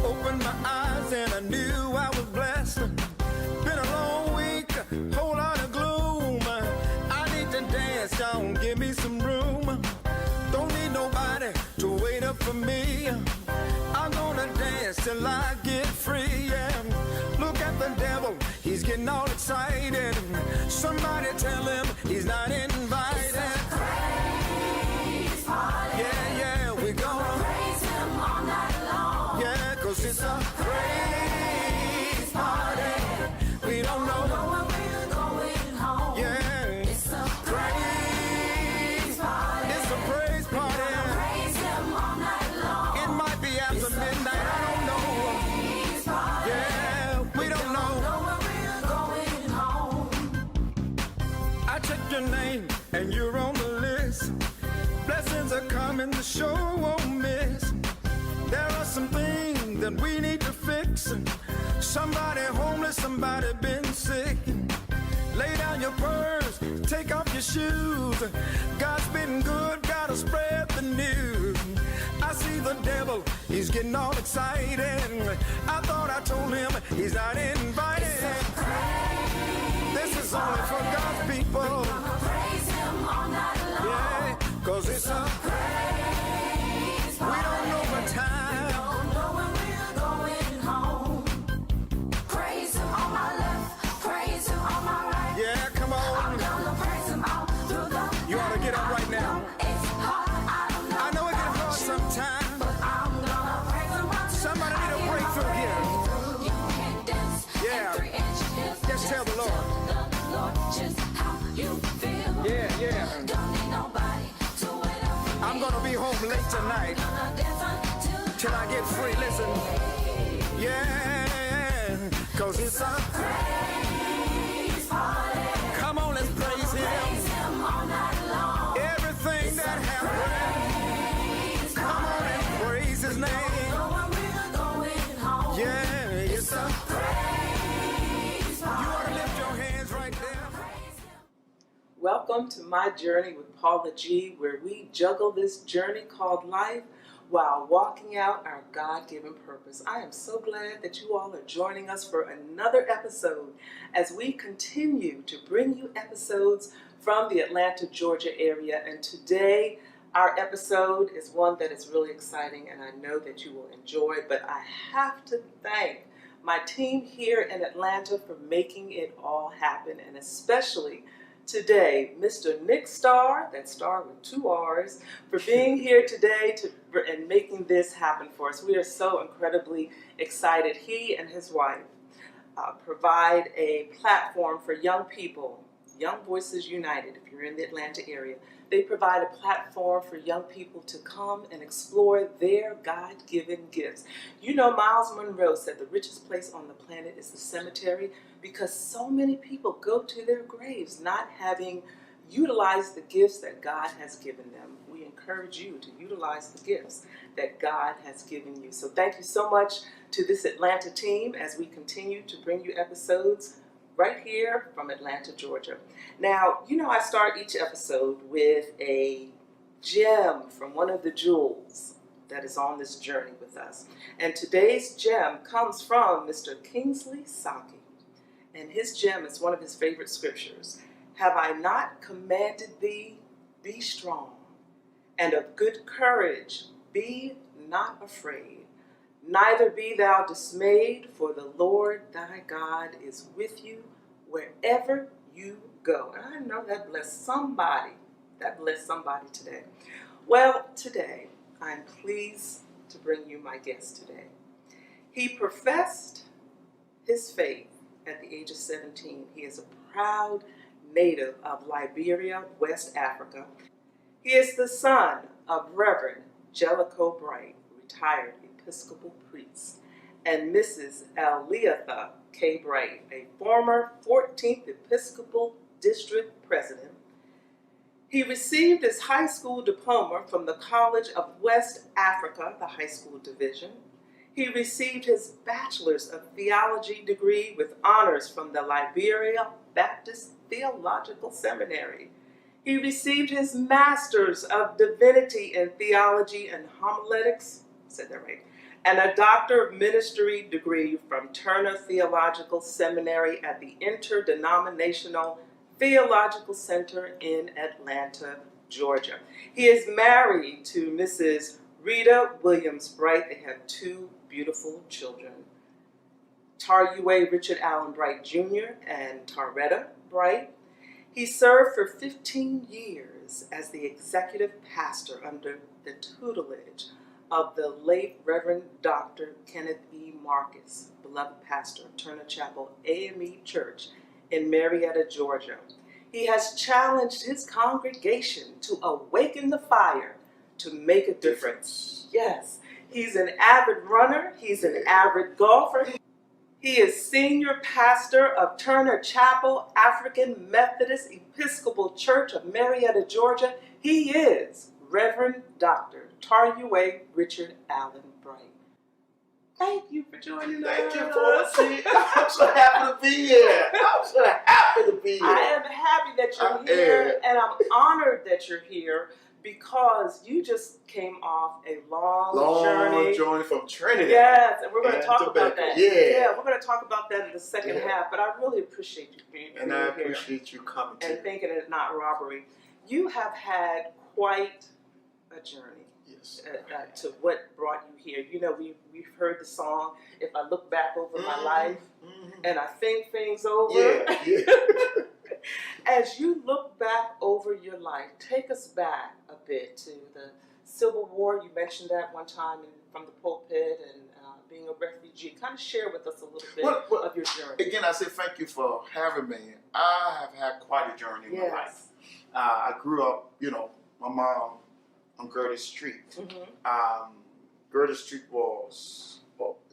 Opened my eyes and I knew I was blessed. Been a long week, whole lot of gloom. I need to dance, y'all, give me some room. Don't need nobody to wait up for me. I'm gonna dance till I get free. Yeah. Look at the devil, he's getting all excited. Somebody tell him he's not invited. It's a praise party. Yeah, yeah, we're gonna praise him all night long. Yeah, 'cause it's a praise party. We don't know when we're going home. Yeah, It's a praise party. it's a praise party. Praise him all night long. It might be after midnight, I don't know. Praise party. Yeah, we don't know. When we're going home. I checked your name and you're on the list. Blessings are coming, the show won't miss. There are some things that we need to fix. Somebody homeless, somebody been sick. Lay down your purse, take off your shoes. God's been good, gotta spread the news. I see the devil, he's getting all excited. I thought I told him he's not invited. This is only for God's people. Praise him all night long. Yeah, 'cause it's a Praise we party. don't know the time. Don't know when we're going home. Praise him on my left, praise him on my right. Yeah, come I'm on. gonna praise him all through the You ought to get up right now. It's hard, I don't know. I know it gets hard sometimes. But I'm gonna praise him until Somebody need a I get breakthrough my here. breakthrough. You can dance Yeah. in 3-inch heels. Just tell the Lord. Tell the Lord just how you feel. Yeah, yeah. Don't need nobody to wait up for me. I'm gonna be home late tonight Gonna dance until till I get free. Listen. Yeah, 'cause it's a praise party. come on, let's praise him. Praise him all night long. Everything that happened, come on and praise his name. Know when we're going home. Yeah, it's a Praise you ought party. to lift your hands right there. Welcome to My Journey with Paula G, where we juggle this journey called life while walking out our God-given purpose. I am so glad that you all are joining us for another episode as we continue to bring you episodes from the Atlanta, Georgia area. And today, our episode is one that is really exciting and I know that you will enjoy, but I have to thank my team here in Atlanta for making it all happen, and especially today, Mr. Nick Starr, that Starr with 2 R's, for being here today and making this happen for us. We are so incredibly excited. He and his wife provide a platform for young people, Young Voices United, if you're in the Atlanta area. They provide a platform for young people to come and explore their God-given gifts. You know, Miles Monroe said the richest place on the planet is the cemetery because so many people go to their graves not having utilized the gifts that God has given them. We encourage you to utilize the gifts that God has given you. So thank you so much to this Atlanta team as we continue to bring you episodes right here from Atlanta, Georgia. Now, you know I start each episode with a gem from one of the jewels that is on this journey with us. And today's gem comes from Mr. Kingsley Saki. And his gem is one of his favorite scriptures. Have I not commanded thee, be strong, and of good courage, be not afraid. Neither be thou dismayed, for the Lord thy God is with you wherever you go. And I know that blessed somebody. That blessed somebody today. Well, today, I'm pleased to bring you my guest today. He professed his faith at the age of 17. He is a proud native of Liberia, West Africa. He is the son of Reverend Jellicoe Bright, retired Episcopal priest, and Mrs. Eliatha K. Bright, a former 14th Episcopal District President. He received his high school diploma from the College of West Africa, the high school division. He received his Bachelor's of Theology degree with honors from the Liberia Baptist Theological Seminary. He received his Master's of Divinity in Theology and Homiletics, said that right, and a Doctor of Ministry degree from Turner Theological Seminary at the Interdenominational Theological Center in Atlanta, Georgia. He is married to Mrs. Rita Williams Bright. They have 2 beautiful children, Tarue Richard Allen Bright Jr. and Taretta Bright. He served for 15 years as the executive pastor under the tutelage of the late Reverend Dr. Kenneth E. Marcus, beloved pastor of Turner Chapel AME Church in Marietta, Georgia. He has challenged his congregation to awaken the fire to make a difference. Yes, he's an avid runner, he's an avid golfer. He is senior pastor of Turner Chapel African Methodist Episcopal Church of Marietta, Georgia. He is Reverend Dr. Tarue Richard Allen Bright. Thank you for joining us. Thank you, Paulette. I'm so happy to be here. I'm so happy to be here. I am happy that you're I'm here, here. and I'm honored that you're here because you just came off a long journey from Trinidad. Yes, and we're going to and talk about Tobago. that. Yeah. We're going to talk about that in the second Yeah. half, but I really appreciate you being And here. I appreciate you coming And to. thinking it's not robbery. You have had quite a journey Yes. to what brought you here. You know, we've heard the song, If I Look Back Over My Life, and I think things over. Yeah. As you look back over your life, take us back a bit to the Civil War. You mentioned that one time from the pulpit and being a refugee. Kind of share with us a little bit Well, of your journey. Again, I say thank you for having me. I have had quite a journey in my life. I grew up, my mom on Gertie Street. Mm-hmm. Gertie Street was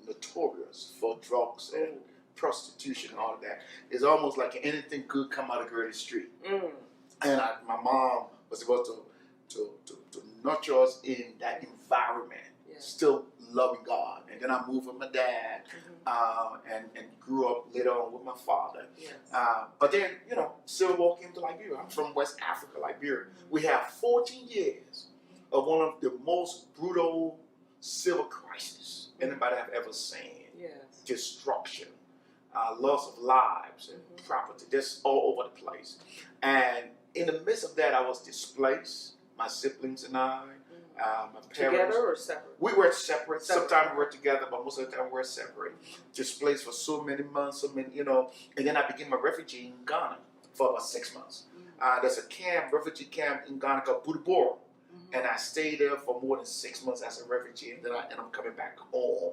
notorious for drugs and prostitution and all of that. It's almost like anything good come out of Gertie Street. Mm. And my mom was able to nurture us in that environment, still loving God. And then I moved with my dad and grew up later on with my father. Yes. But then, Civil War came to Liberia. I'm from West Africa, Liberia. We have 14 years of one of the most brutal civil crises anybody have ever seen. Yes. Destruction, loss of lives and property, just all over the place. And in the midst of that, I was displaced. My siblings and I, my parents. Together or separate? We were separate. Sometimes we were together, but most of the time we were separate. Displaced for so many months, and then I became a refugee in Ghana for about 6 months. There's a refugee camp in Ghana called Budiboro. And I stayed there for more than 6 months as a refugee, and then I ended up coming back home.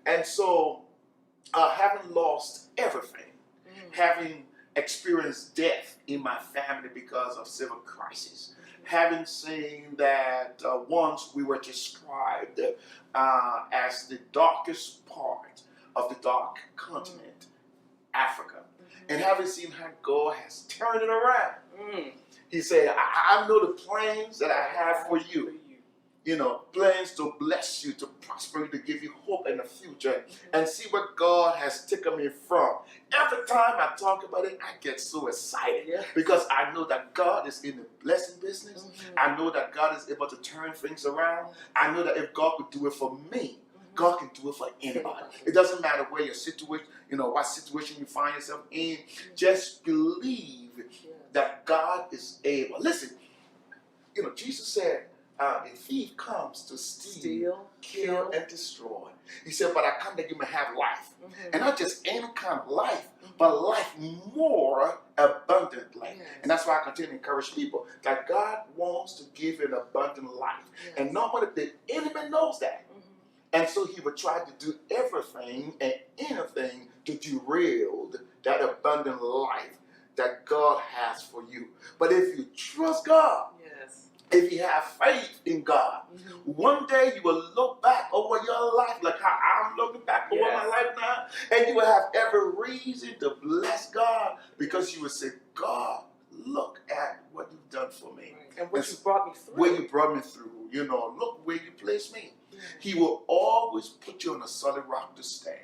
And so, having lost everything, having experienced death in my family because of civil crisis, having seen that once we were described as the darkest part of the dark continent, Africa, and having seen how God has turned it around. He said, I know the plans that I have for you. Plans to bless you, to prosper you, to give you hope in the future. And see what God has taken me from. Every time I talk about it, I get so excited. Because I know that God is in the blessing business. I know that God is able to turn things around. I know that if God could do it for me, God can do it for anybody. It doesn't matter where your situation, what situation you find yourself in. Just believe that God is able. Listen, Jesus said, the thief comes to steal, kill, and destroy. He said, but I come that you may have life. And not just any kind of life, but life more abundantly. And that's why I continue to encourage people that God wants to give you an abundant life. And normally the enemy knows that. And so he would try to do everything and anything to derail that abundant life that God has for you. But if you trust God, if you have faith in God, one day you will look back over your life like how I'm looking back over my life now, and you will have every reason to bless God because you will say, God, look at what you've done for me. And what you brought me through. Where you brought me through. Look where you placed me. He will always put you on a solid rock to stand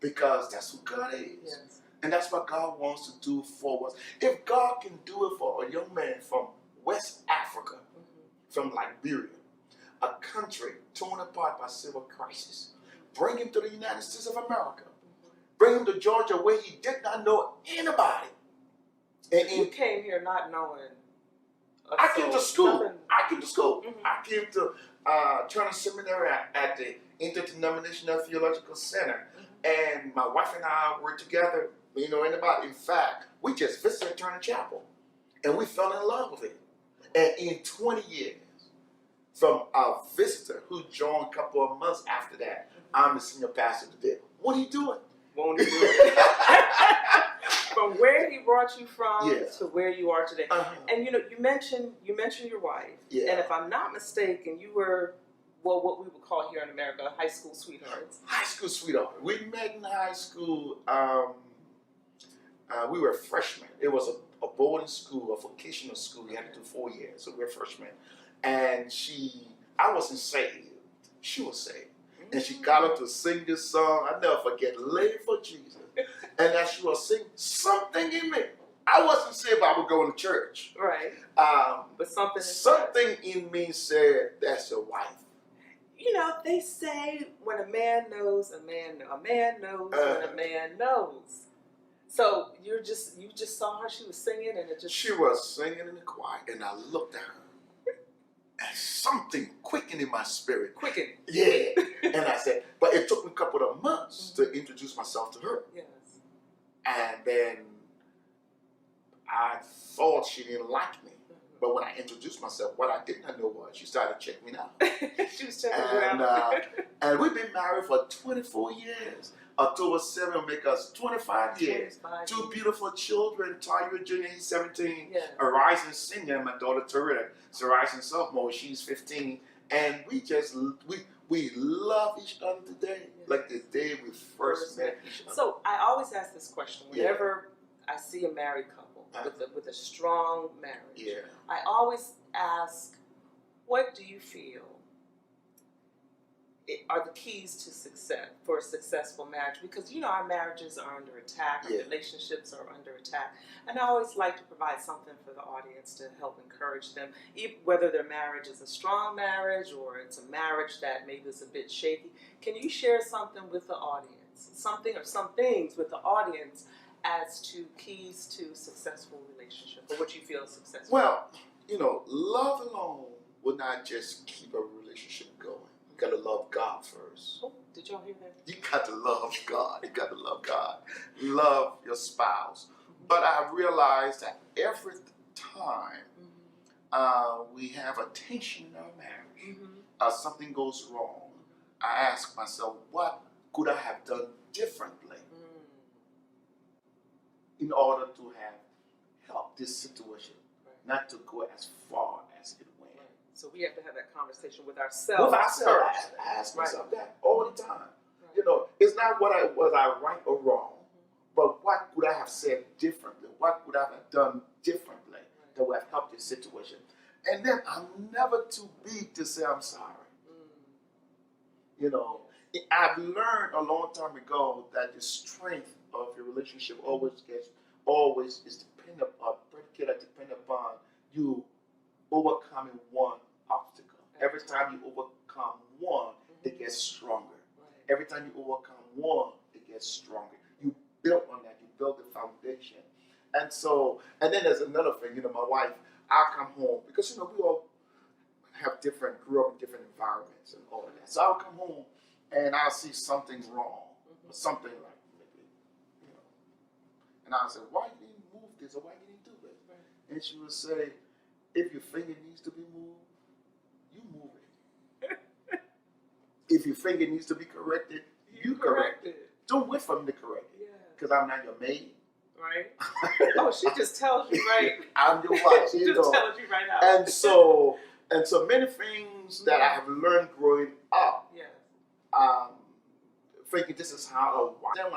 because that's who God is. And that's what God wants to do for us. If God can do it for a young man from West Africa, from Liberia, a country torn apart by civil crisis, bring him to the United States of America, bring him to Georgia where he did not know anybody. And You came here not knowing. I came to school. Nothing. I came to school. Mhm. I came to Turner Seminary at the Interdenominational Theological Center. And my wife and I were together, you know, anybody. In fact, we just visited Turner Chapel. And we fell in love with it. And in 20 years, from a visitor who joined a couple of months after that, I'm the senior pastor today. What are you doing? Won't he do it? From where he brought you from Yeah. to where you are today. And you know, you mentioned your wife. Yeah. And if I'm not mistaken, you were, well, what we would call here in America, high school sweethearts. High school sweetheart. We met in high school. We were freshmen. It was a boarding school, a vocational school. You had to do 4 years, so we were freshmen. And I wasn't saved. She was saved. And she got up to sing this song. I'll never forget, Lady for Jesus. And as she was singing, something in me. I wasn't saved, but I would go to church. Right. But something. Something in me said, that's your wife. You know, they say when a man knows, a man knows when a man knows. So you just saw her, she was singing and it just. She was singing in the choir, and I looked at her. And something quickened in my spirit. Quicken. Yeah. And I said, but it took me a couple of months to introduce myself to her. Yes. And then I thought she didn't like me. But when I introduced myself, what I did not know was she started checking me out. She was checking you out. And we've been married for 24 years. October 7th will make us 25 years. 25 Two years. beautiful children, Tyra Jr., he's 17, Yeah. a rising senior, and my daughter Torita is a rising sophomore, she's 15. And we love each other today, Yeah. like the day we first met each other. So I always ask this question Yeah. whenever I see a married couple with a strong marriage. Yeah. I always ask, what do you feel are the keys to success for a successful marriage? Because you know our marriages are under attack, our Yeah. relationships are under attack, and I always like to provide something for the audience to help encourage them, whether their marriage is a strong marriage or it's a marriage that maybe is a bit shaky. Can you share something with the audience, something or some things with the audience as to keys to successful relationship, or what you feel is successful? Well, you know, love alone will not just keep a relationship going. You got to love God first. Oh, did y'all hear that? You got to love God. You got to love God. Love your spouse. But I realized that every time we have a tension in our marriage, something goes wrong, I ask myself, what could I have done differently in order to have helped this situation not to go as far as it went? So we have to have that conversation with ourselves. With ourselves, first. I ask Right. myself that all the time. You know, it's not was I right or wrong, but what could I have said differently? What could I have done differently that would have helped this situation? And then I'm never too big to say I'm sorry. You know, I've learned a long time ago that the strength of your relationship always is dependent upon you overcoming one obstacle. Every time you overcome one, it gets stronger. Every time you overcome one, it gets stronger. You build on that. You build the foundation. And then there's another thing. You know, my wife, I'll come home because, you know, we all grew up in different environments and all of that. So I'll come home and I'll see something wrong or something like maybe, you know. And I'll say, why you didn't move this or why you didn't do it? And she would say, if your finger needs to be moved, you move it. If your finger needs to be corrected, you correct it. Don't wait for me to correct it. Because I'm not your maid. Right? Oh, she just tells you right. I'm your wife. She You just know. tells you right out. And so many things that I have learned growing up, Yeah. thinking this is how a wife. Then when